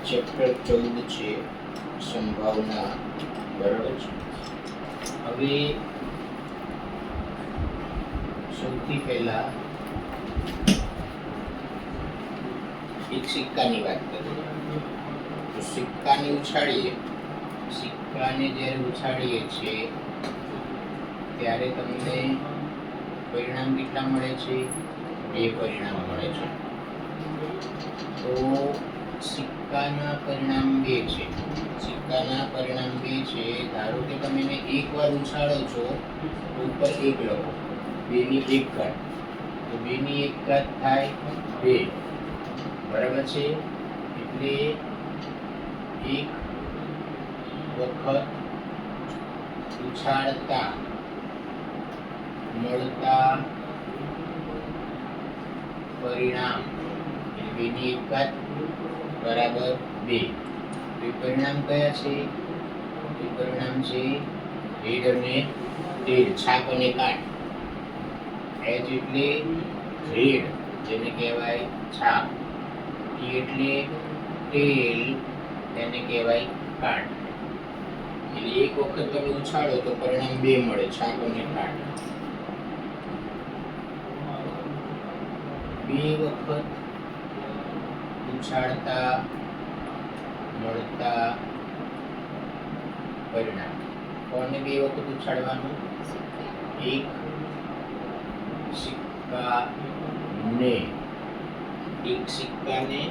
Chapter 14 છે સંભાવના, બરાબર છે। હવે સૌથી પહેલા એક સિક્કાની વાત કરીએ તો સિક્કાને ઉછાળીએ, સિક્કાને જ્યારે ઉછાળીએ છીએ ત્યારે તમને પરિણામ કેટલા મળે છે? 2 પરિણામ મળે છે। તો સિક્કાના પરિણામ 2 છે। સિક્કાના પરિણામ 2 છે। ધારો કે તમે એને એકવાર ઉછાળો છો તો ઉપર 1 લખો, 2 ની 1 ઘાત, તો 2 ની 1 ઘાત થાય 2, બરાબર છે। એટલે 1 વખત ઉછાળતા મળતા પરિણામ એટલે 2 ની 1 ઘાત બરાબર 2। તો એ પરિણામ કયા છે? એ પરિણામ છે હેડ અને ટેલ, છાપ અને કાટ। એચ એટલે હેડ, જેને કહેવાય છાપ, ટી એટલે ટેલ, તેને કહેવાય કાટ। એટલે એક વખત તમે ઉછાળો તો પરિણામ 2 મળે, છાપ અને કાટ। 2 વખત ઉછાળતા મળતા પરિણામ। કોને 2 વખત ઉછાળવાનું? એક સિક્કાને, એક સિક્કાને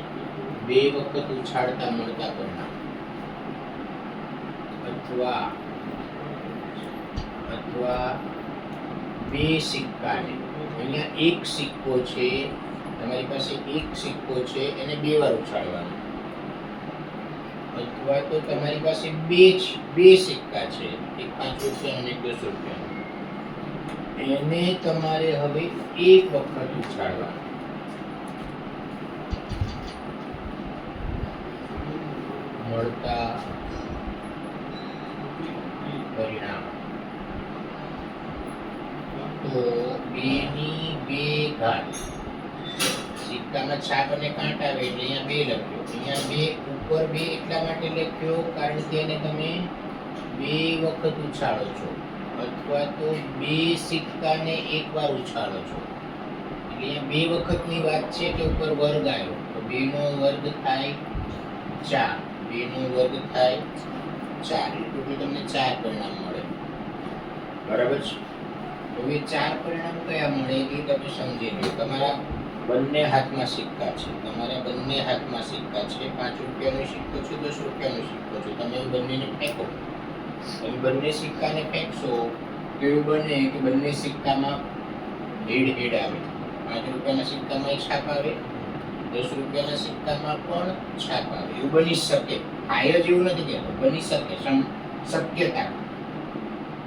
2 વખત ઉછાળતા મળતા પરિણામ, અથવા 2 સિક્કાને, અહીંયા એક સિક્કો છે, તમારી પાસે એક સિક્કો છે, એને 2 વાર ઉછાળવાનો, અથવા તો તમારી પાસે બે સિક્કા છે, એક 5 રૂપિયાનો અને એક 10 રૂપિયાનો, એને તમારે હવે 1 વખત ઉછાળવાનો। મળતા પરિણામ તો 2 ની 2 ઘાત, સિક્કામાં છાપ અને કાંટ આવે એટલે અહીંયા 2 લખ્યો, અહીંયા 2 ઉપર 2 એટલા માટે લખ્યો કારણ કે એને તમે 2 વખત ઉછાળો છો, અથવા તો 2 સિક્કાને 1 વાર ઉછાળો છો, એટલે અહીંયા 2 વખતની વાત છે કે ઉપર વર્ગ આવ્યો, તો 2 નો વર્ગ થાય 4, 2 નો વર્ગ થાય 4, એટલે તમને 4 પરિણામ મળે, બરાબર છે। હવે 4 પરિણામ કયા મળે એ તમે સમજી લો। તમારા બંને હાથમાં સિક્કા છે, તમારા બંને હાથમાં સિક્કા છે, 5 રૂપિયાનો સિક્કો છે, 10 રૂપિયાનો સિક્કો છે, તમે બંનેને ફેંકો, તમે બંને સિક્કાને ફેંકશો તો એવું બને કે બંને સિક્કામાં હેડ આવે, 5 રૂપિયાના સિક્કામાં છાપ આવે, 10 રૂપિયાના સિક્કામાં પણ છાપ આવે, એવું બની શકે, થાય જ એવું નથી કહેતો, બની શકે, શક્યતા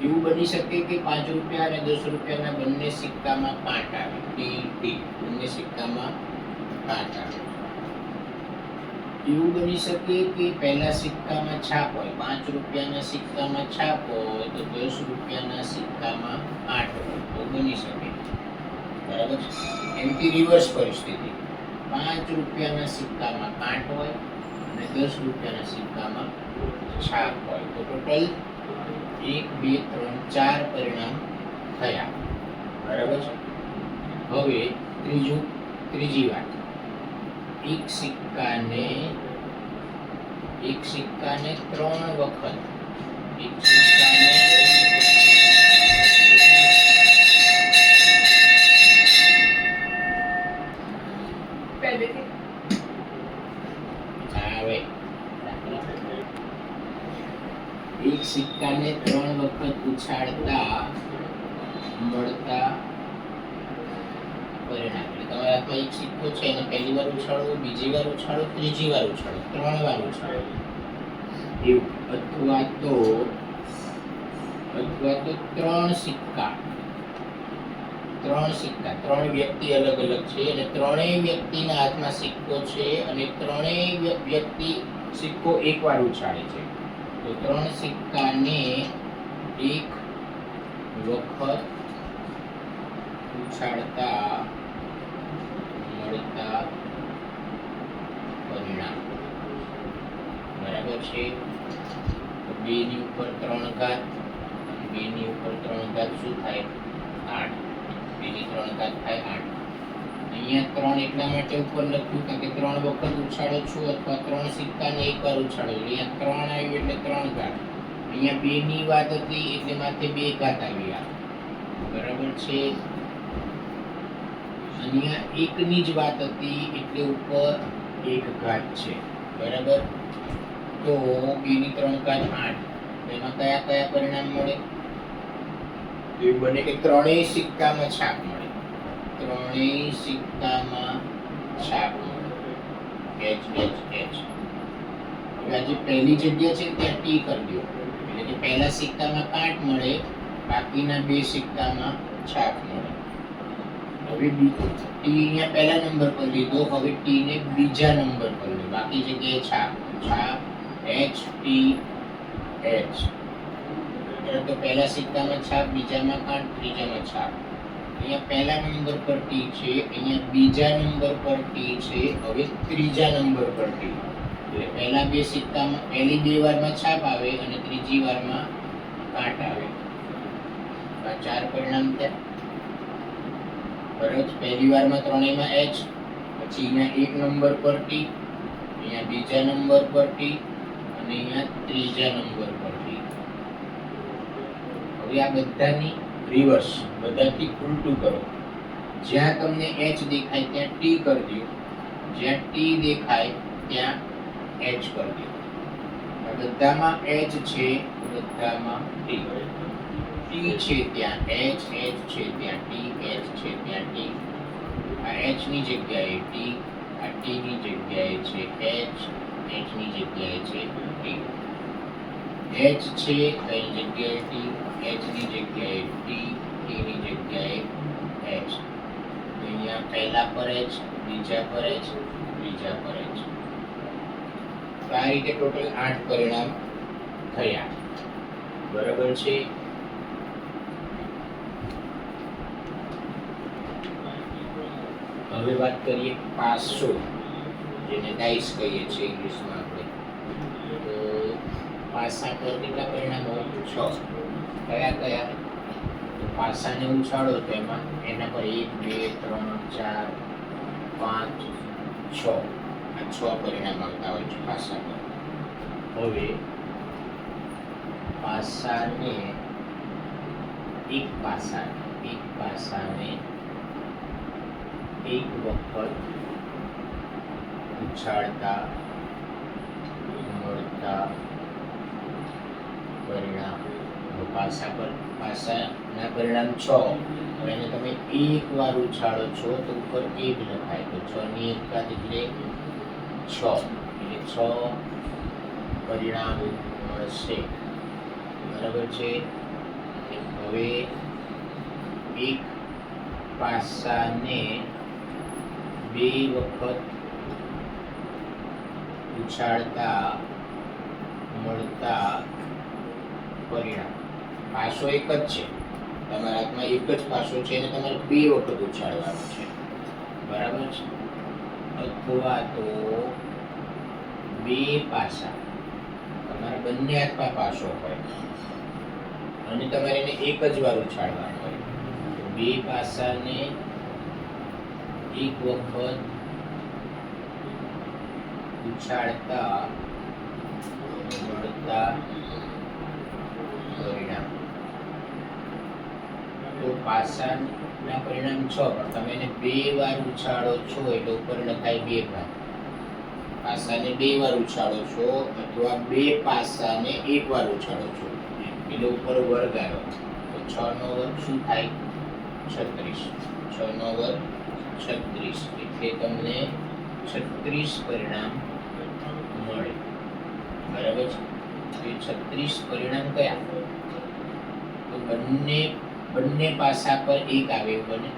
એવું બની શકે કે 5 રૂપિયા અને 10 રૂપિયાના બંને સિક્કામાં કાંટ આવે, ટી, બંને સિક્કામાં કાંટ આવે, એવું બની શકે કે પહેલા સિક્કામાં છાપ હોય, 5 રૂપિયાના સિક્કામાં છાપ હોય તો 10 રૂપિયાના સિક્કામાં કાંટ હોય, તો બની શકે, બરાબર છે। એમથી રિવર્સ પરિસ્થિતિ, 5 રૂપિયાના સિક્કામાં કાંટ હોય અને 10 રૂપિયાના સિક્કામાં છાપ હોય, તો ટોટલ 1 2 3 4 પરિણામ થયા, બરાબર છે। હવે ત્રીજી વાત, એક સિક્કાને 3 વખત, એક સિક્કાને એક સિક્કાને 3 વખત ઉછાળતા મળતા પરિણામ, એટલે તમારા હાથમાં એક સિક્કો છે, એને પહેલી વાર ઉછાળો, બીજી વાર ઉછાળો, ત્રીજી વાર ઉછાળો, 3 વાર ઉછાળો એવું, અથવા તો 3 સિક્કા, 3 વ્યક્તિ અલગ અલગ છે અને ત્રણેય વ્યક્તિના હાથમાં સિક્કો છે અને ત્રણેય વ્યક્તિ સિક્કો 1 વાર ઉછાળે છે, તો 3 સિક્કાને 1 વખત ઉછાળતા મળતા પરિણામ, બરાબર છે. તો 2 ની ઉપર 3 ઘાત, 2 ની ઉપર 3 ઘાત શું થાય? 8. 2 ની 3 ઘાત થાય 8. અહીંયા 3 એટલા માટે ઉપર લખ્યું કારણ કે 3 વખત ઉછાળો છું અથવા 3 સિક્કાને એકવાર ઉછાળો. અહીંયા 3 આવ્યું એટલે 3 ઘાત. અહીંયા 2 ની વાત હતી એટલે માથે 2 ઘાત આવી આ. બરાબર છે. અહીંયા 1 ની જ વાત હતી એટલે ઉપર 1 ઘાત છે. બરાબર. તો 2 ની 3 ઘાત 8. એમાં કયા કયા પરિણામ મળે? તો એ બને કે ત્રણેય સિક્કામાં છાપ મળે. ત્રણેય સિક્કામાં છાપ મળે. H H H. હવે આ જે પહેલી જગ્યા છે ત્યાં ટી કરી દો. એટલે કે પહેલા સિક્કામાં કાંટ મળે, બાકીના 2 સિક્કામાં છાપ મળે. હવે ટી અહીંયા પહેલા નંબર પર લીધો, હવે ટી ને બીજા નંબર પર લે. બાકી જગ્યાએ છાપ. છાપ H T H. તો પહેલા સિક્કામાં છાપ, બીજામાં કાંટ, ત્રીજામાં છાપ. અહીંયા પહેલા નંબર પર ટી છે, અહીંયા બીજા નંબર પર ટી છે, હવે ત્રીજા નંબર પર ટી. એટલે પહેલા 2 સિક્કામાં પહેલી 2 વારમાં છાપ આવે અને ત્રીજી વારમાં કાંટ આવે. આ 4 પરિણામ થયા. બરાબર. પહેલી વારમાં ત્રણેયમાં H, પછી અહીંયા 1 નંબર પર ટી, અહીંયા બીજા નંબર પર ટી અને અહીંયા ત્રીજા નંબર પર ટી. હવે આ બધાની રિવર્સ, બધાથી ઉલટું કરો. જ્યાં તમને H દેખાય ત્યાં T કરી દો, જ્યાં T દેખાય ત્યાં H કરી દો. આ બધામાં H છે, બધામાં T. T છે ત્યાં H, H છે ત્યાં T, H છે ત્યાં T. આ H ની જગ્યાએ T, આ T ની જગ્યાએ છે H, H ની જગ્યાએ છે T. H છે એની જગ્યાએ T, H ની જગ્યાએ T, T ની જગ્યાએ H. અહીંયા પહેલા પર H, બીજા પર H, ત્રીજા પર H. તો આ રીતે ટોટલ 8 પરિણામ થયા. બરાબર છે. હવે વાત કરીએ પાસો, જેને ડાઇસ કહીએ છીએ ઇંગ્લિશમાં આપણે. તો પાસા પર કેટલા પરિણામ હોય? 6. કયા કયા? તો પાસાને ઉછાળો તો એમાં એના પર 1 2 3 4 5 6 આ 6 પરિણામ આવતા હોય છે પાસા પર. હવે પાસાને એક પાસાને એક વખત ઉછાળતા મળતા પરિણામ. પાસાના પરિણામ 6. એને તમે એક વાર ઉછાળો છો તો ઉપર 1 લખાય, તો 6 ની 1 ઘાત એટલે 6. એટલે 6 પરિણામ મળશે. બરાબર છે. હવે એક પાસાને 2 વખત ઉછાળતા મળતા પરિણામ. પાસો એક જ છે, તમારા હાથમાં એક જ પાસો છે અને તમારે 2 વખત ઉછાળવાનો છે. બરાબર છે. અથવા તો 2 પાસા, તમારા બંને હાથમાં પાસો હોય અને તમારે એને એક જ વાર ઉછાળવાનો હોય. તો 2 પાસાને એક વખત ઉછાળતા મળતા પરિણામ. તો પાસાના પરિણામ 6, પણ તમે એને 2 વાર ઉછાળો છો એટલે ઉપર લખાય 2 ઘાત. પાસાને 2 વાર ઉછાળો છો અથવા 2 પાસાને 1 વાર ઉછાળો છો એટલે ઉપર વર્ગ આવ્યો. તો 6 નો વર્ગ શું થાય? 36. 6 નો વર્ગ 36 એટલે તમને 36 પરિણામ મળે. બરાબર છે. એ 36 પરિણામ કયા? તો બંને પાસા પર 1 આવે એવું બને,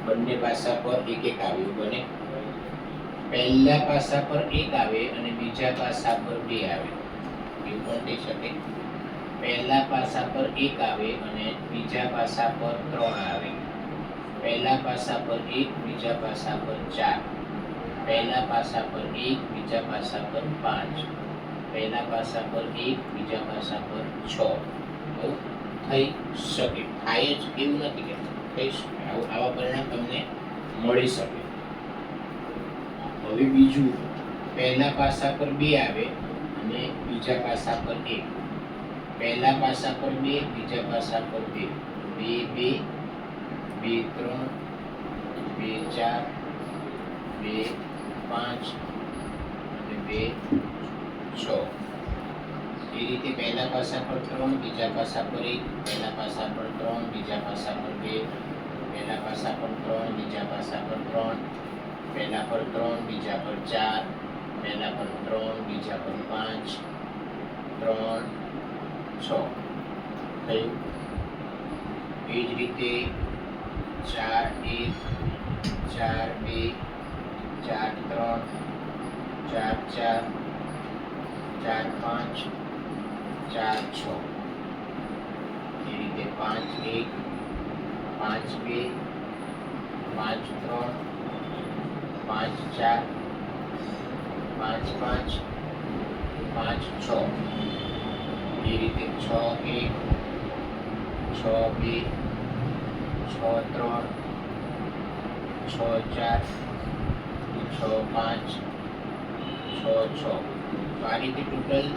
બંને પાસા પર 1 1 આવે એવું બને. પહેલા પાસા પર 1 આવે અને બીજા પાસા પર 2 આવે એવું પણ થઈ શકે. પહેલા પાસા પર 1 આવે અને બીજા પાસા પર 3 આવે. પહેલા પાસા પર 1, બીજા પાસા પર 4. પહેલા પાસા પર 1, બીજા પાસા પર 5. પહેલા પાસા પર 1, બીજા પાસા પર 6. આવું થઈ શકે. થાય જ એવું નથી કે થઈ શકે. આવા પરિણામ તમને મળી શકે. હવે બીજું, પહેલા પાસા પર 2 આવે અને બીજા પાસા પર 1. પહેલા પાસા પર 2, બીજા પાસા પર 2. 2 2 2 3 2 4 2 5 અને 2 6. એ રીતે પહેલા પાસા પર 3, બીજા પાસા પર 1. પહેલા પાસા પર 3, બીજા પાસા પર 2. પહેલા પાસા પર 3, બીજા પાસા પર 3. પહેલા પર 3, બીજા પર 4. પહેલા પર 3, બીજા પર 5. 3 6 થયું. એ જ રીતે 4 1 4 2 4 3 4 4 4 5 4 6. એ રીતે 5 1 5 2 5 3 5 4 5 5 5 6. એ રીતે 6 1 6 2 6 3 6 4 6 5 6 6. આ રીતે ટોટલ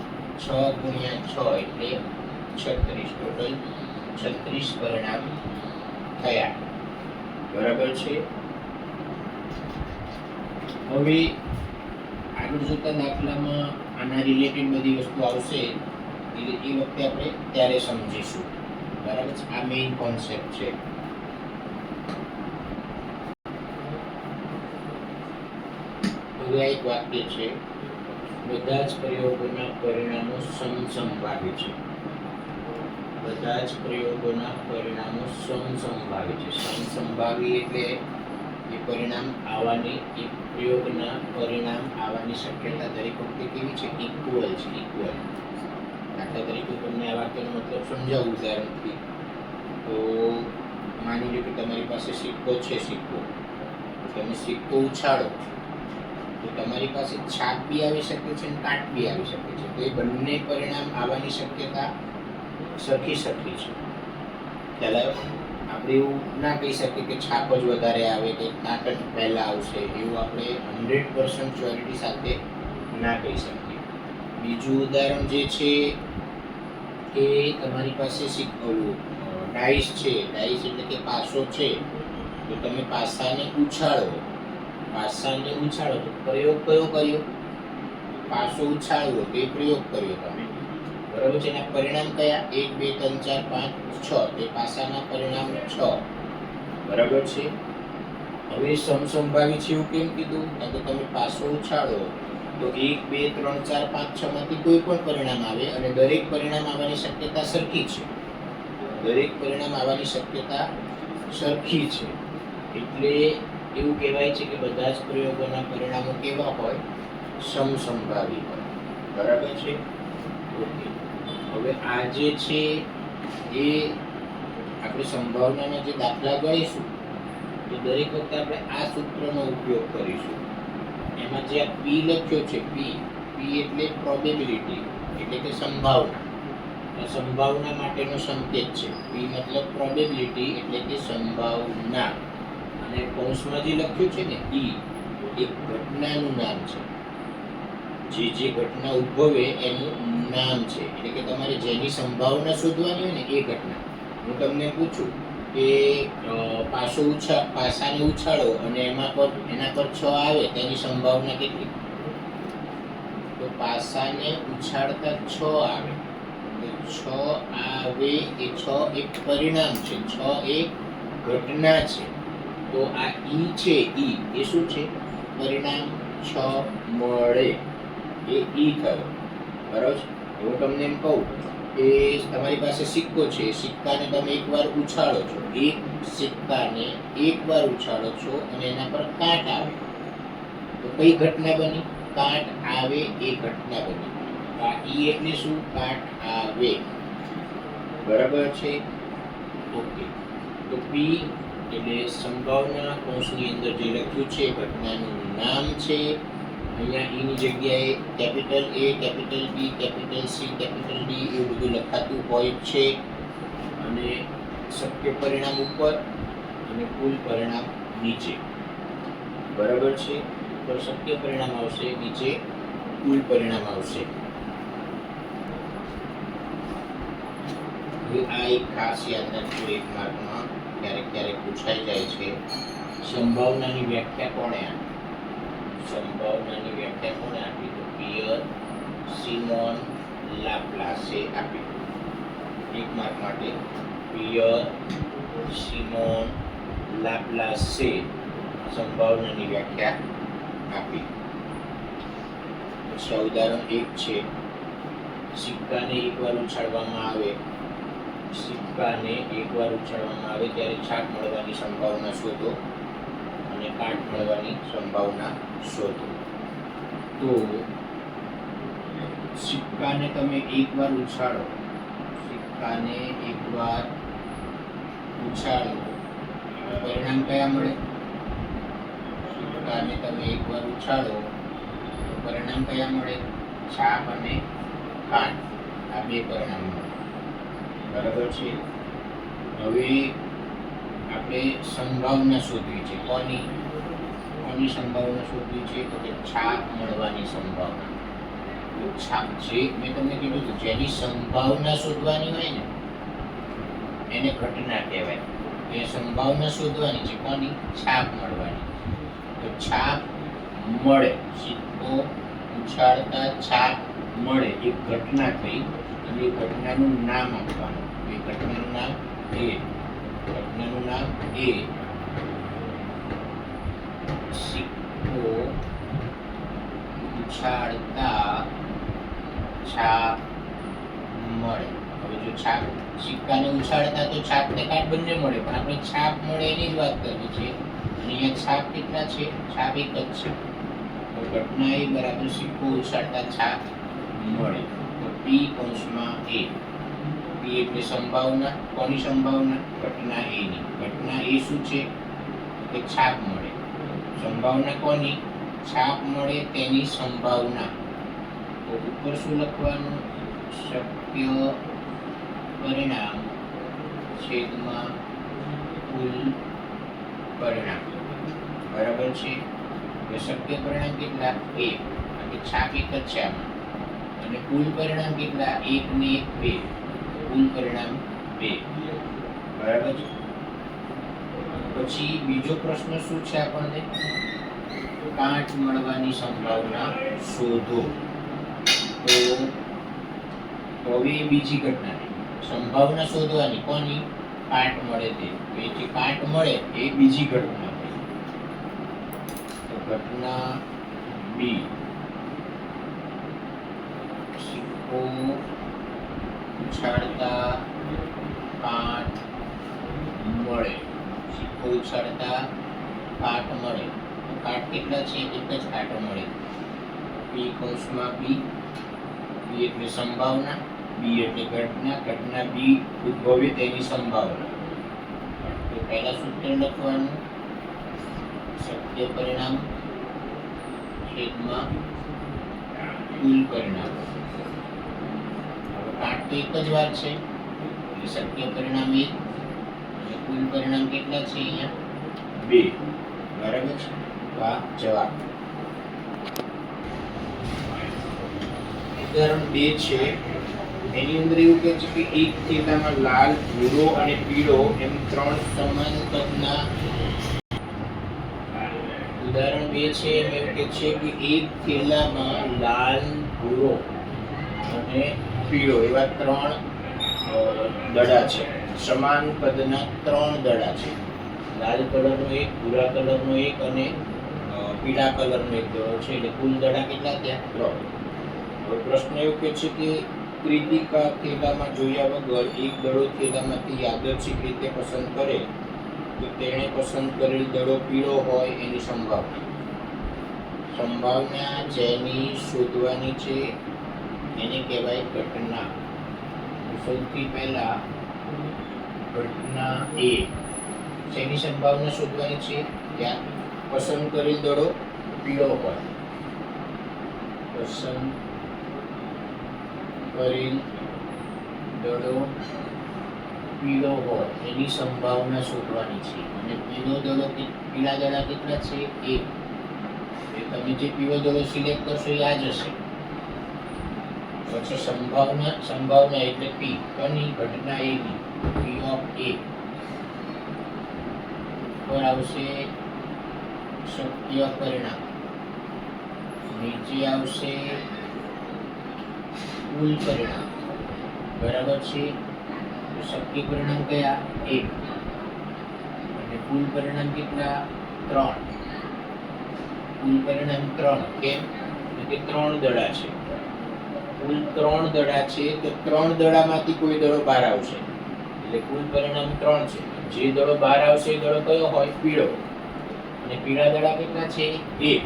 6 ગુણ્યા 6 એટલે 36. ટોટલ 36 પરિણામ થયા. બરાબર છે. હવે આગળ જોતા દાખલામાં આના રિલેટેડ બધી વસ્તુ આવશે એટલે એ વખતે આપણે ત્યારે સમજીશું. બરાબર છે. આ મેઇન કોન્સેપ્ટ છે. હવે આ એક વાક્ય છે, બધા જ પ્રયોગોના પરિણામો સમસંભાવી છે. બધા જ પ્રયોગોના પરિણામો સમસંભાવી છે. સમસંભાવી એટલે એ પરિણામ આવવાની, એ પ્રયોગના પરિણામ આવવાની શક્યતા દરેક વખતે કેવી છે? ઇક્વલ છે. ઇક્વલ. દાખલા તરીકે તમને આ વાક્યનો મતલબ સમજાવું ઉદાહરણથી. તો માની લો કે તમારી પાસે સિક્કો છે. સિક્કો, તમે સિક્કો ઉછાળો તો તમારી પાસે છાપ બી આવી શકે છે અને કાટ બી આવી શકે છે. તો એ બંને પરિણામ આવવાની શક્યતા સરખી છે. ખ્યાલ આવ્યો? આપણે એવું ના કહી શકીએ કે છાપ જ વધારે આવે કે કાટ જ પહેલા આવશે, એવું આપણે 100% શ્યોરિટી સાથે ના કહી શકીએ. બીજું ઉદાહરણ જે છે કે તમારી પાસે ડાઈસ છે. ડાઈસ એટલે કે પાસો છે. તો તમે પાસાને ઉછાળો તો પ્રયોગ કયો કર્યો? પાસો ઉછાળવો તો એ પ્રયોગ કર્યો તમે. બરાબર છે. એના પરિણામ કયા? 1 2 3 4 5 6. તે પાસાના પરિણામ 6. બરાબર છે. હવે સમસંભાવી છે એવું કેમ કીધું? કારણ કે તમે પાસો ઉછાળો તો 1 2 3 4 5 6 માંથી કોઈ પણ પરિણામ આવે અને દરેક પરિણામ આવવાની શક્યતા સરખી છે. દરેક પરિણામ આવવાની શક્યતા સરખી છે. એટલે એવું કહેવાય છે કે બધા જ પ્રયોગોના પરિણામો કેવા હોય? સમસંભાવી હોય. બરાબર છે. ઓકે. હવે આ જે છે એ આપણે સંભાવનાના જે દાખલા ગણીશું તો દરેક વખતે આપણે આ સૂત્રનો ઉપયોગ કરીશું. એમાં જે આ P લખ્યો છે, P એટલે પ્રોબેબિલિટી, એટલે કે સંભાવના. સંભાવના માટેનો સંકેત છે. P મતલબ પ્રોબેબિલિટી એટલે કે સંભાવના. અને કૌંસમાં જે લખ્યું છે ને E, એક ઘટનાનું નામ છે. જે ઘટના ઉદ્ભવે એનું નામ છે. એટલે કે તમારે જેની સંભાવના શોધવાની હોય ને એ ઘટના. હું તમને પૂછું કે પાસાને ઉછાળો અને એના પર 6 આવે તેની સંભાવના કેટલી? તો પાસાને ઉછાળતા 6 આવે. તો 6 આવે એ 6 એક પરિણામ છે. 6 એક ઘટના છે. તો આ E છે, એ શું છે? પરિણામ 6 મળે એ E થયો. બરાબર છે. હું તમને એમ કહું કે તમારી પાસે સિક્કો છે. સિક્કાને તમે એકવાર ઉછાળો છો, એક સિક્કાને એકવાર ઉછાળો છો અને એના પર કાંટ આવે તો કઈ ઘટના બની? કાંટ આવે એ ઘટના બની. આ E એટલે શું? કાંટ આવે. બરાબર છે. ઓકે. તો P એટલે સંભાવના, કૌંસની અંદર જે લખ્યું છે ઘટનાનું નામ છે, અહીંયા ઈ ની જગ્યાએ capital A, capital B, capital C, capital D એવું બધું લખાતું હોય છે અને શક્ય પરિણામ ઉપર અને કુલ પરિણામ નીચે. બરાબર છે? તો શક્ય પરિણામ આવશે, નીચે કુલ પરિણામ આવશે. હવે આ એક ખાસ યાદ રાખજો, એક માર્કમાં ક્યારેક ક્યારેક પૂછાઈ જાય છે. સંભાવનાની વ્યાખ્યા કોણે આપી? સંભાવનાની વ્યાખ્યા કોણે આપી? તો પિયર સિમોન લાપ્લાસે આપી. એક માર્ક માટે પિયર સિમોન લાપ્લાસે સંભાવનાની વ્યાખ્યા આપી. પછી ઉદાહરણ 1 છે, સિક્કાને એકવાર ઉછાળવામાં આવે, સિક્કાને એકવાર ઉછાળવામાં આવે ત્યારે છાપ મળવાની સંભાવના શોધો અને કાટ મળવાની સંભાવના શોધો. તો સિક્કાને તમે એકવાર ઉછાળો, સિક્કાને એકવાર ઉછાળો, પરિણામ કયા મળે? સિક્કાને તમે એકવાર ઉછાળો તો પરિણામ કયા મળે? છાપ અને કાટ, આ બે પરિણામ મળે. બરાબર છે? હવે આપણે સંભાવના શોધવી છે. કોની સંભાવના શોધવી છે? તો કે છાપ મળવાની સંભાવના. તો છાપ, જે મેં તમને કીધું હતું, જેની સંભાવના શોધવાની હોય ને એને ઘટના કહેવાય. એ સંભાવના શોધવાની છે, કોની? છાપ મળવાની. તો છાપ મળે, સિક્કો ઉછાળતા છાપ મળે, એક ઘટના થઈ અને એ ઘટનાનું નામ આપવાનું. એ ઘટનાનું નામ A, ઘટનાનું નામ A, સિક્કો ઉછાળતા છાપ મળે. હવે જો છાપ, સિક્કાને ઉછાળતા તો છાપ ને કાટ બંને મળે, પણ આપણે છાપ મળે એની જ વાત કરવી છે. અને અહીંયા છાપ કેટલા છે? છાપ એક જ છે. તો ઘટના A બરાબર સિક્કો ઉછાળતા છાપ મળે. તો P કૌંસમાં A, P એટલે સંભાવના. કોની સંભાવના? ઘટના A ની. ઘટના A શું છે? કે છાપ મળે. સંભાવના કોની? છાપ મળે તેની સંભાવના. તો ઉપર શું લખવાનું? શક્ય પરિણામ છેદમાં કુલ પરિણામ. બરાબર છે? તો શક્ય પરિણામ કેટલા? 1, એટલે છાપ એક જ છે આમાં. અને કુલ પરિણામ કેટલા? 1 ને 1 2, કુલ પરિણામ 2. બરાબર છે? પછી બીજો પ્રશ્ન શું છે આપણને? કાટ મળવાની સંભાવના શોધો. તો હવે બીજી ઘટના, સંભાવના શોધવાની કોની? કાટ મળે તે. એ જે કાટ મળે એ બીજી ઘટના. તો ઘટના B, સિક્કો ઉછાળતા કાટ મળે. સિક્કો ઉછાળતા કાટ મળે. કાટ કેટલા છે? એક જ કાટ મળે. P કૌંસમાં B, B એટલે સંભાવના, B એટલે ઘટના, ઘટના B ઉદ્ભવે તેની સંભાવના. તો પહેલા સૂત્ર લખવાનું, શક્ય પરિણામ છેદમાં કુલ પરિણામ. હવે કાટ તો એક જ વાર છે, એટલે શક્ય પરિણામ 1 અને કુલ પરિણામ કેટલા છે? અહીંયા 2. બરાબર છે? તો આ જવાબ. ઉદાહરણ 2 છે, એની અંદર એવું કહે છે કે એક થેલામાં લાલ, ભૂરો અને પીળો એમ 3 સમાન કદના. ઉદાહરણ 2 છે, એમ એવું કહે છે કે એક થેલામાં લાલ, ભૂરો અને પીળો એવા 3 દડા છે. સમાન કદના 3 દડા છે. લાલ કલરનો એક, ભૂરા કલરનો એક અને પીળા કલરનો એક દડો છે. એટલે કુલ દડા કેટલા થયા? 3. હવે પ્રશ્ન એવું કહે છે કે કૃતિકા થેલામાં જોયા વગર એક દડો થેલામાંથી યાદચ્છિક રીતે પસંદ કરે તો તેણે પસંદ કરેલ દડો પીળો હોય એની સંભાવના. સંભાવના જેની શોધવાની છે એને કહેવાય ઘટના. સૌથી પહેલા ઘટના A, જેની સંભાવના શોધવાની છે ત્યાં પસંદ કરેલ દડો પીળો હોય. પસંદ કરેલ દડો પીળો હોય એની સંભાવના શોધવાની છે. અને પીળા દડા કેટલા છે? 1. તમે જે પીળો દડો સિલેક્ટ કરશો એ આ જ હશે. પછી સંભાવના એટલે P કની ઘટના A ની P of A ઉપર આવશે શક્ય પરિણામ, નીચે આવશે કુલ પરિણામ. બરાબર છે. તો શક્ય પરિણામ કયા? 1 અને કુલ પરિણામ કેટલા? 3. કુલ પરિણામ 3. કેમ? કે 3 દડા છે. કુલ 3 દડા છે તો 3 દડામાંથી કોઈ દડો બહાર આવશે એટલે કુલ પરિણામ 3 છે. જે દડો બહાર આવશે એ દડો કયો હોય? પીળો. અને પીળા દડા કેટલા છે? 1.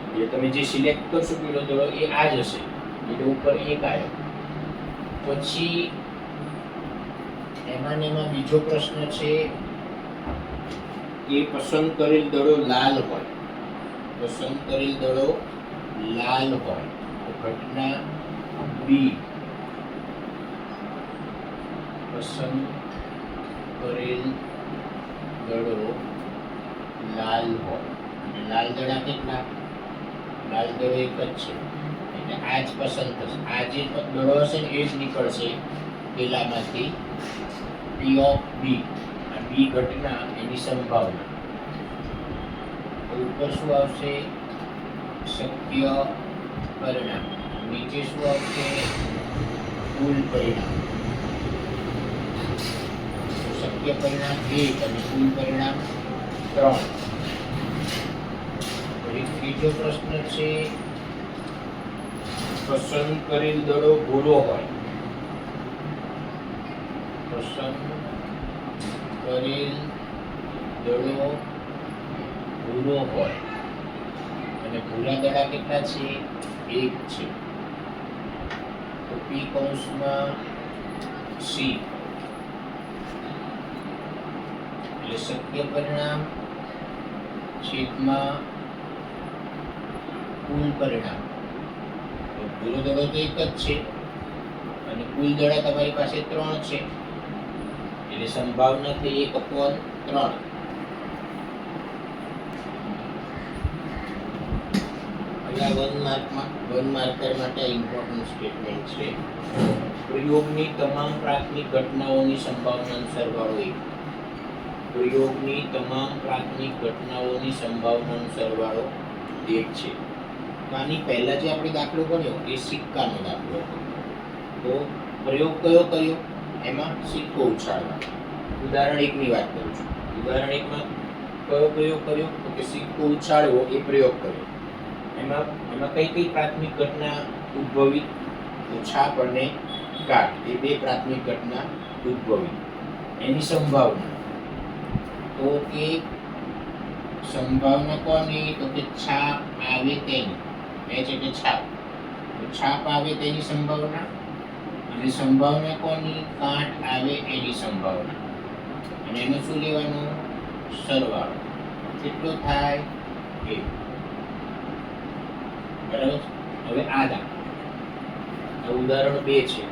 એટલે તમે જે સિલેક્ટ કરશો પીળો દડો એ આ જ હશે એટલે ઉપર 1 આવ્યો. પછી એમાં બીજો પ્રશ્ન છે કે પસંદ કરેલ દડો લાલ હોય. પસંદ કરેલ દડો લાલ હોય તો ઘટના B પસંદ કરેલ દડો લાલ હોય. અને લાલ દડા કેટલા? લાલ દડો 1 જ છે એટલે આ જ પસંદ થશે. આ જે દડો હશે ને એ જ નીકળશે પેલામાંથી P of B. આ B ઘટના એની સંભાવના. ઉપર શું આવશે? શક્ય પરિણામ. નીચે શું આવશે? કુલ પરિણામ. શક્ય પરિણામ 1 અને કુલ પરિણામ 3. ત્રીજો પ્રશ્ન છે પસંદ કરેલ દડો ભૂરો હોય. પસંદ કરેલ દડો ભૂરો હોય અને ભૂરા દડા કેટલા છે? 1 છે. તો P કૌંસમાં C એટલે શક્ય પરિણામ છેદમાં કુલ પરિણામ. તો ભૂરો દડો તો 1 જ છે અને કુલ દડા તમારી પાસે 3 છે એટલે સંભાવના થઈ 1/3. વન માર્કર માટે ઇમ્પોર્ટન્ટ સ્ટેટમેન્ટ છે. પ્રયોગની તમામ પ્રાથમિક ઘટનાઓની સંભાવનાનો સરવાળો 1. પ્રયોગની તમામ પ્રાથમિક ઘટનાઓની સંભાવનાનો સરવાળો 1 છે. તો આની પહેલા જે આપણે દાખલો ગણ્યો એ સિક્કાનો દાખલો હતો. તો પ્રયોગ કયો કર્યો? એમાં સિક્કો ઉછાળવાનો. ઉદાહરણ 1 ની વાત કરું છું. ઉદાહરણ 1 માં કયો પ્રયોગ કર્યો? તો કે સિક્કો ઉછાળવો એ પ્રયોગ કર્યો. એમાં કઈ પ્રાથમિક ઘટના ઉદ્ભવી? તો છાપ અને કાટ એ 2 પ્રાથમિક ઘટના ઉદ્ભવી. એની સંભાવના તો કે સંભાવના કોની? તો કે છાપ આવે તેની. એ છે કે છાપ. તો છાપ આવે તેની સંભાવના અને સંભાવના કોની? કાટ આવે એની સંભાવના. અને એનો શું લેવાનો? સરવાળો. કેટલો થાય? 1. બરાબર. હવે આ દાખલો ઉદાહરણ 2 છે.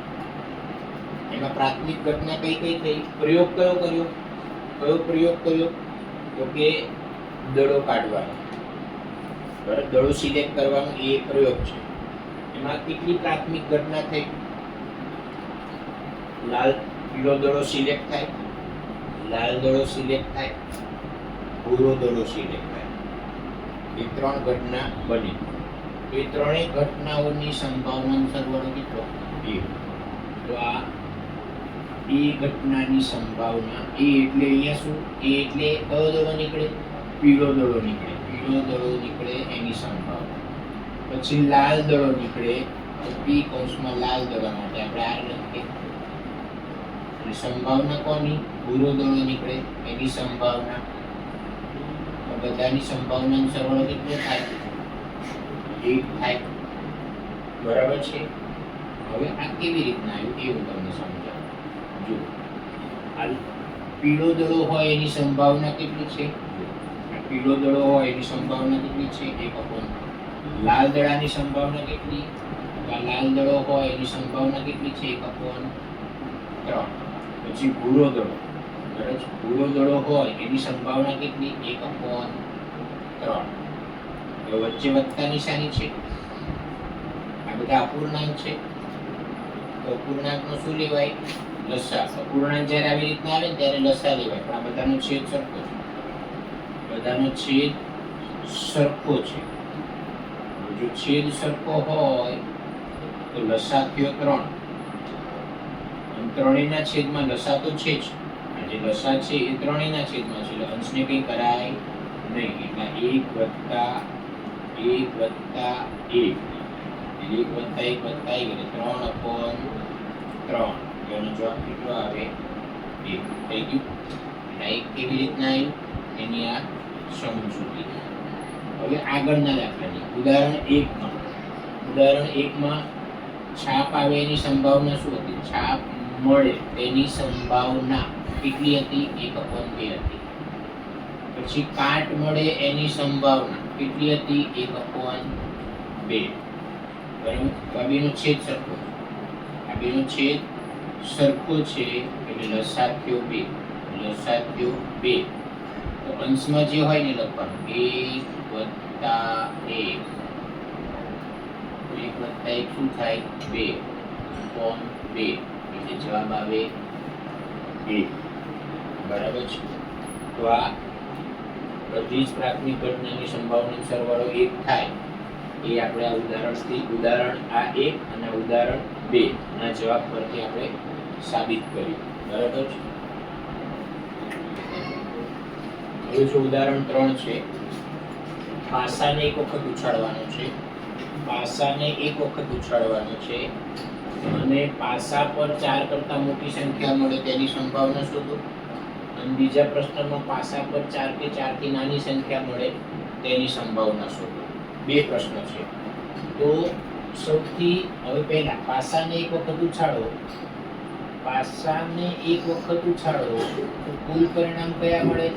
એમાં પ્રાથમિક ઘટના કઈ થઈ? પ્રયોગ કયો કર્યો? કયો પ્રયોગ કર્યો? તો કે દડો કાઢવાનો. બરાબર. દડો સિલેક્ટ કરવાનો એ પ્રયોગ છે. એમાં કેટલી પ્રાથમિક ઘટના થઈ? પીળો દડો સિલેક્ટ થાય, લાલ દડો સિલેક્ટ થાય, ભૂરો દડો સિલેક્ટ થાય. એ 3 ઘટના બની. એ ત્રણેય ઘટનાઓની સંભાવનાનો સરવાળો કેટલો? 2. તો આ એ ઘટનાની સંભાવના એ એટલે અહીંયા શું? એ એટલે કયો દડો નીકળે? પીળો દડો નીકળે. પીળો દડો નીકળે એની સંભાવના. પછી લાલ દડો નીકળે તો P કૌંસમાં લાલ દડા માટે આપણે R લખીએ. અને સંભાવના કોની? ભૂરો દડો નીકળે એની સંભાવના. બધાની સંભાવનાનો સરવાળો કેટલો થાય? 1 થાય. બરાબર છે. હવે આ કેવી રીતના આવ્યું એ હું તમને સમજાવું. જો આ પીળો દડો હોય એની સંભાવના કેટલી છે? પીળો દડો હોય એની સંભાવના કેટલી છે? 1/3. લાલ દડાની સંભાવના કેટલી? તો આ લાલ દડો હોય એની સંભાવના કેટલી છે? 1/3. પછી ભૂરો દડો, બરાબર, ભૂરો દડો હોય એની સંભાવના કેટલી? 1/3. હવે વચ્ચે વત્તા નિશાની છે, આ બધા અપૂર્ણાંક છે, તો અપૂર્ણાંકનો શું લેવાય? લસા. અપૂર્ણાંક જ્યારે આવી રીતના આવે ત્યારે લસા લેવાય, પણ આ બધાનો છેદ સરખો છે, બધાનો છેદ સરખો છે. જો છેદ સરખો હોય તો લસા થયો 3, અને ત્રણેયના છેદમાં લસા તો છે જ, આ જે લસા છે એ ત્રણેયના છેદમાં છે, એટલે અંશને કંઈ કરાય નહીં. એટલે 1 વત્તા 1 વત્તા 1 એટલે 3/3. એનો જવાબ કેટલો આવે? 1 થઈ ગયું. એટલે 1 કેવી રીતના આવ્યું એની આ સમજૂતી. હવે આગળના દાખલાની ઉદાહરણ 1 માં છાપ આવે એની સંભાવના શું હતી? છાપ મળે તેની સંભાવના કેટલી હતી? 1/2 હતી. પછી કાટ મળે એની સંભાવના કેટલી હતી? 1/2. બરાબર. આ બેનો છેદ સરખો, આ બેનો છેદ સરખો છે એટલે લસા થયો 2. લસા થયો 2. તો અંશમાં જે હોય ને લખવાનું 1 વત્તા 1. 1 વત્તા 1 શું થાય? 2/2. એટલે જવાબ આવે 1. બરાબર છે. તો આ બધી જ પ્રાથમિક ઘટનાની સંભાવનાનો સરવાળો 1 થાય એ આપણે આ ઉદાહરણથી, ઉદાહરણ આ 1 અને ઉદાહરણ 2 ના જવાબ પરથી આપણે સાબિત કર્યું. બરાબર છે. હવે જો ઉદાહરણ 3 છે, પાસાને એક વખત ઉછાળવાનો છે, પાસાને એક વખત ઉછાળવાનો છે અને પાસા પર 4 કરતા મોટી સંખ્યા મળે તેની સંભાવના શોધો. અને બીજા પ્રશ્નમાં પાસા પર 4 કે 4 થી નાની સંખ્યા મળે તેની સંભાવના શોધો. બે પ્રશ્ન છે. તો સૌથી હવે પહેલા પાસાને એક વખત ઉછાળો, પાસાને એક વખત ઉછાળો તો કુલ પરિણામ કયા મળે?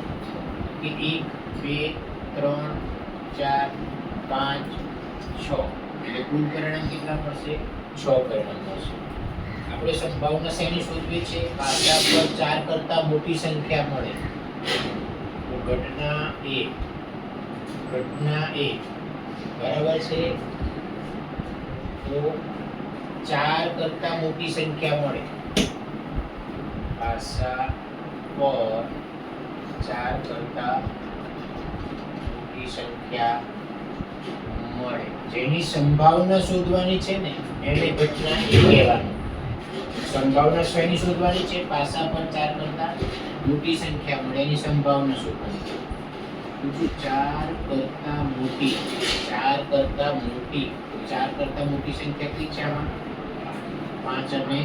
કે 1 2 3 4 5 6. એટલે કુલ પરિણામ કેટલા મળશે? 6 પરિણામ મળશે. આપણે સંભાવના શેની શોધવી છે? પાસા પર 4 કરતા મોટી સંખ્યા મળે. તો ઘટના A બરાબર છે. તો 4 કરતા મોટી સંખ્યા મળે, પાસા પર 4 કરતા મોટી સંખ્યા મળે જેની સંભાવના શોધવાની છે ને એને ઘટના A કહેવાનું. સંભાવના શેની શોધવાની છે? પાસા પર 4 કરતા મોટી સંખ્યા મળે એની સંભાવના શોધવાની છે. 4 કરતા મોટી, 4 કરતા મોટી, 4 કરતા મોટી સંખ્યા કઈ છે આમાં? 5 અને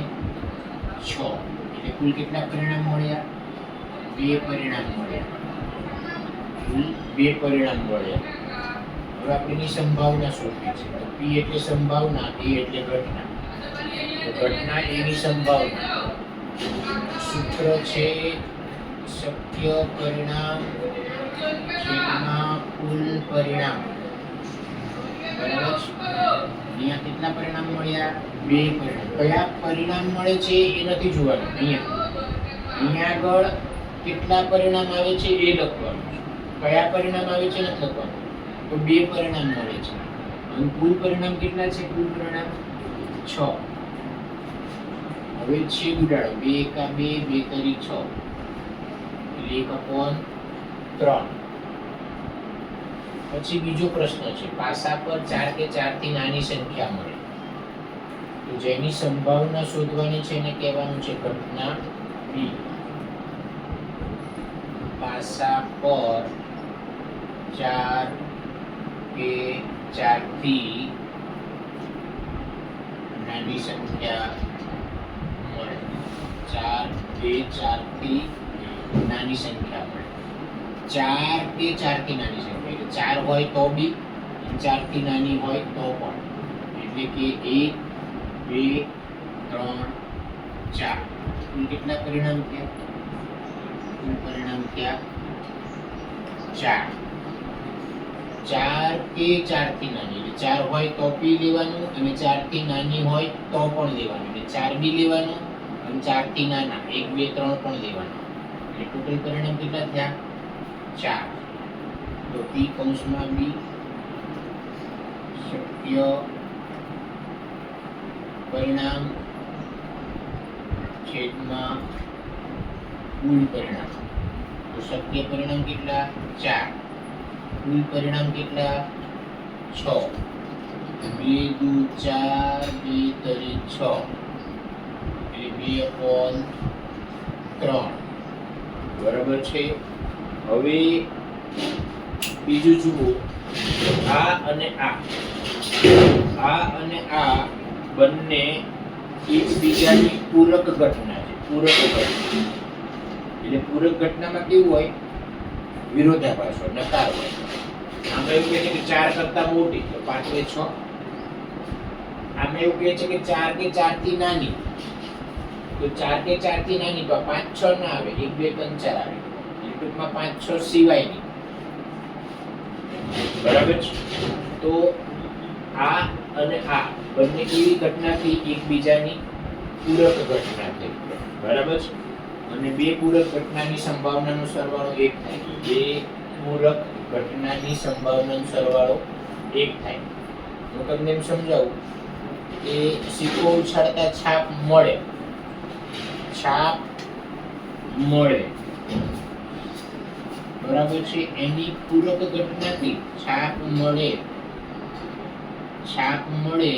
6. એટલે કુલ કેટલા પરિણામ મળ્યા? 2 પરિણામ મળ્યા. કુલ 2 પરિણામ મળ્યા. હવે આપણે સંભાવના શોધવી છે. તો P એટલે સંભાવના, A એટલે ઘટના. તો ઘટના એની સંભાવના સૂત્ર છે શક્ય પરિણામ છેદમાં કુલ પરિણામ. બરાબર છે. અહીંયા કેટલા પરિણામ મળ્યા? 2 પરિણામ. કયા પરિણામ મળે છે એ નથી જોવાનું. અહીંયા આગળ કેટલા પરિણામ આવે છે એ લખવાનું. કયા પરિણામ આવે છે નથી લખવાનું. તો 2 પરિણામ મળે છે અને કુલ પરિણામ કેટલા છે? કુલ પરિણામ 6. હવે છેદ ઉડાડો. 2 એકા 2, 2 તરી 6 એટલે 1/3. પછી બીજો પ્રશ્ન છે, પાસા પર 4 કે 4 થી નાની સંખ્યા મળે તો જેની સંભાવના શોધવાની છે એને કહેવાનું છે ઘટના B. પાસા પર 4 કે 4 થી નાની સંખ્યા મળે. 4 કે 4 થી નાની સંખ્યા મળે. 4 કે 4 થી નાની સંખ્યા, એટલે 4 હોય તો બી, 4 થી નાની હોય તો પણ. એટલે કે 1 2 3 4. કુલ કેટલા પરિણામ થયા? કુલ પરિણામ થયા 4. 4 કે 4 થી નાની, એટલે 4 હોય તો p લેવાનું અને 4 થી નાની હોય તો પણ લેવાનું, એટલે 4b લેવાનું અને 4 થી નાના 1 2 3 પણ લેવાનું, એટલે ટોટલ પરિણામ કેટલા થયા? 4. તો p કૌંસમાં b શક્ય પરિણામ છેદમાં કુલ પરિણામ. તો શક્ય પરિણામ કેટલા? 4. કુલ પરિણામ કેટલા? 6. 2 દુ 4 2 તરી 6 એટલે 2/3. બરાબર છે. હવે બીજું જુઓ, આ અને આ બંને એકબીજાની પૂરક ઘટના છે. પૂરક ઘટના એટલે પૂરક ઘટનામાં કેવું હોય? વિરોધાભાસ હોય, નકાર હોય. આમાં એવું કહે છે કે 4 કરતા મોટી તો 5/6. આમાં એવું કહે છે કે 4 કે 4 થી નાની તો 4 કે 4 થી નાની તો 5 6 ના આવે, 1 2 3 4 આવે, એટલે ટૂંકમાં 5 6 સિવાયની. બરાબર છે. તો આ અને આ બંને કેવી ઘટનાથી? એકબીજાની પૂરક ઘટના થઈ. બરાબર છે. અને બે પૂરક ઘટનાની સંભાવનાનો સરવાળો 1 થાય. બે પૂરક ઘટનાની સંભાવનાનો સરવાળો 1 થાય. હું તમને એમ સમજાવું કે સિક્કો ઉછાળતા છાપ મળે, બરાબર છે. એની પૂરક ઘટનાથી છાપ મળે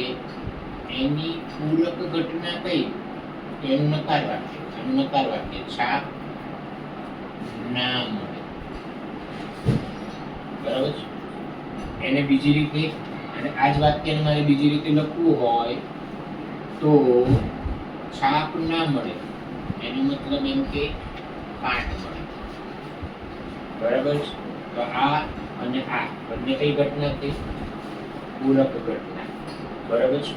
એની પૂરક ઘટના કઈ? એનું નકાર વાક્ય. આનું નકાર વાક્ય છાપ ના મળે. બરાબર છે. એને બીજી રીતે, અને આ જ વાક્યને મારે બીજી રીતે લખવું હોય તો છાપ ના મળે એનો મતલબ એમ કે પાઠ મળે. બરાબર છે. તો આ અને આ બંને કઈ ઘટના થઈ? પૂરક ઘટના. બરાબર છે.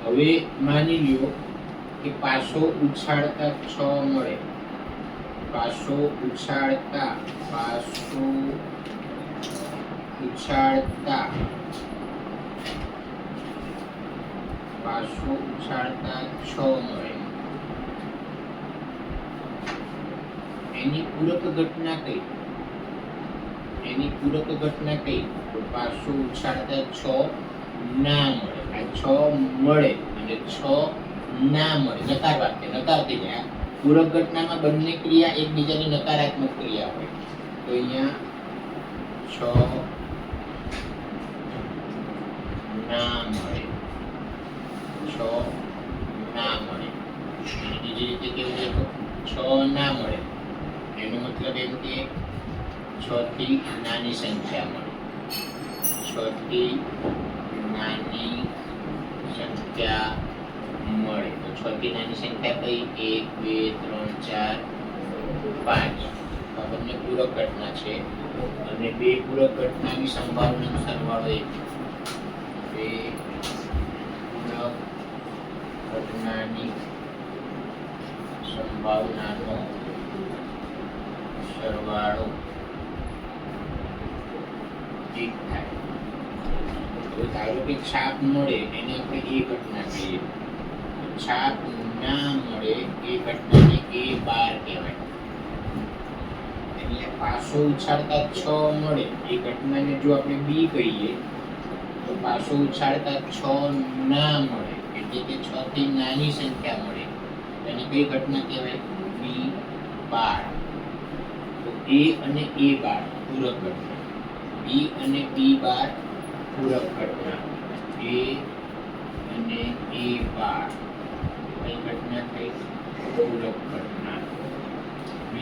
હવે માની લ્યો કે પાછો ઉછાળતા 6 મળે. પાછો ઉછાળતા 6 મળે. એની પૂરક ઘટના કઈ? તો પાછો ઉછાળતા 6 ના મળે. આ 6 મળે અને 6 ના મળે, નકાર વાક્ય, નકાર થઈ જાય. પૂરક ઘટનામાં બંને ક્રિયા એકબીજાની નકારાત્મક ક્રિયા હોય. તો અહીંયા 6 ના મળે, 6 ના મળે. બીજી રીતે કેવું લખો? 6 ના મળે એનો મતલબ એમ કે 6 થી નાની સંખ્યા મળે. 6 થી નાની સંખ્યા મળે. તો 6 થી નાની સંખ્યા કઈ? 1 2 3 4 5. આ બંને પૂરક ઘટના છે અને બે પૂરક ઘટનાની સંભાવનાનો સરવાળો 1. બે પૂરક ઘટનાની સંભાવનાનો સરવાળો 1 થાય. તો ધારો કે છાપ મળે એને આપણે એ ઘટના કહીએ. છાપ ના મળે એ ઘટનાને A12 કહેવાય. એટલે પાછો ઉછાળતા 6 મળે એ ઘટનાને જો આપણે B કહીએ તો પાછો ઉછાળતા 6 ના મળે એટલે કે 6 થી નાની સંખ્યા મળે એને કઈ ઘટના કહેવાય? B12. તો A અને A12 પૂરક ઘટના, B અને B12 પૂરક ઘટના, A અને A12 કઈ ઘટના થઈ? પૂરક ઘટના. B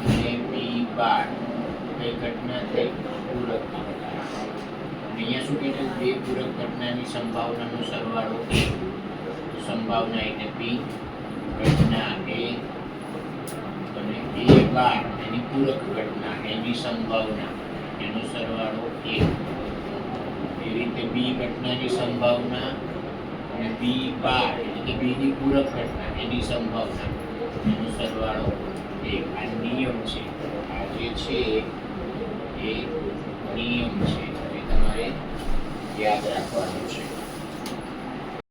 અને B12 કઈ ઘટના થઈ? પૂરક ઘટના. અહીંયા શું કહેવાય? બે પૂરક ઘટનાની સંભાવનાનો સરવાળો 1. તો સંભાવના એટલે P ઘટના A અને A12 એની પૂરક ઘટના એની સંભાવના એનો સરવાળો 1. એ રીતે B ઘટનાની સંભાવના અને B12 એટલે કે B ની પૂરક ઘટના એની સંભાવના એનો સરવાળો 1. આ નિયમ છે. આ જે છે એ નિયમ છે એ તમારે યાદ રાખવાનું છે.